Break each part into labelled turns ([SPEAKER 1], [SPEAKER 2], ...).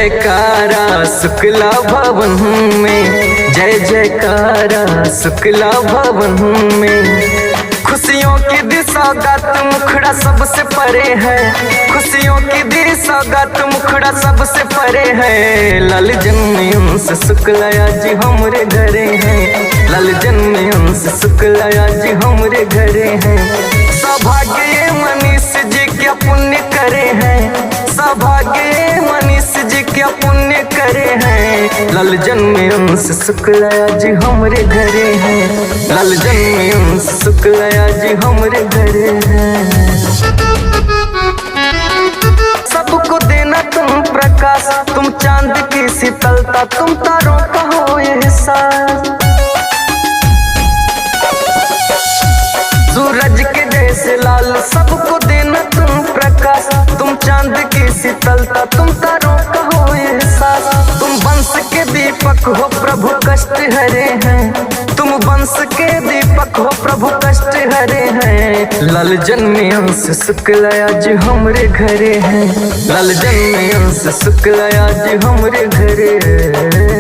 [SPEAKER 1] जयकारा शुक्ला भवन में, जय जयकारा शुक्ला भवन में। खुशियों की दिशा गात मुखड़ा सबसे परे है, खुशियों की दिशा गात मुखड़ा सबसे परे है। लाल जन्म अंश शुक्ला जी हमरे घरे हैं, लाल जन्म अंश शुक्ला जी हमरे घरे हैं। सौभाग्य मनीष जी क्या पुण्य करे हैं, सौभाग्य मनीष जी क्या पुण्य करे हैं। लाल जन्म अंश शुक्ला जी हमरे घरे हैं, लाल जन्म अंश शुक्ला जी हमरे घरे हैं। सबको देना तुम प्रकाश, तुम चांद की शीतलता, तुम तारों का हो एहसास। सूरज के जैसे लाल सबको देना तुम प्रकाश, तुम चांद की शीतलता, तुम तारों का हो एहसास। तुम वंश के दीपक हो प्रभु कष्ट हरे हैं, तुम वंश के दीपक हो प्रभु कष्ट हरे हैं। लाल जन्म अंश शुक्ला जी हमरे घरे हैं, लाल जन्म अंश शुक्ला जी हमरे घरे हैं।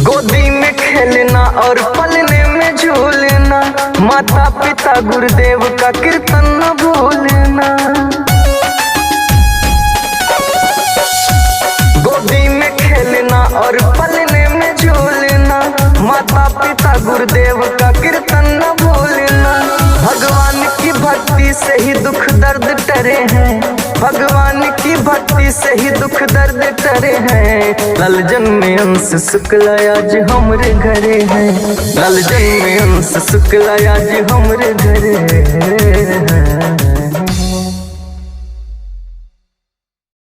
[SPEAKER 1] गोदी में खेलना और पलने में झूलना, माता पिता गुरुदेव का कीर्तन न भूलना। गोदी में खेलना और पलने में झूलना, माता पिता गुरुदेव का कीर्तन न भूलना। भगवान की भक्ति से ही दुख दर्द टरे हैं, भगवान की भक्ति से ही दुख दर्द टरे हैं। लाल जन्म अंश शुक्ला जी हमरे घरे हैं, लाल जन्म अंश शुक्ला जी हमरे घरे हैं।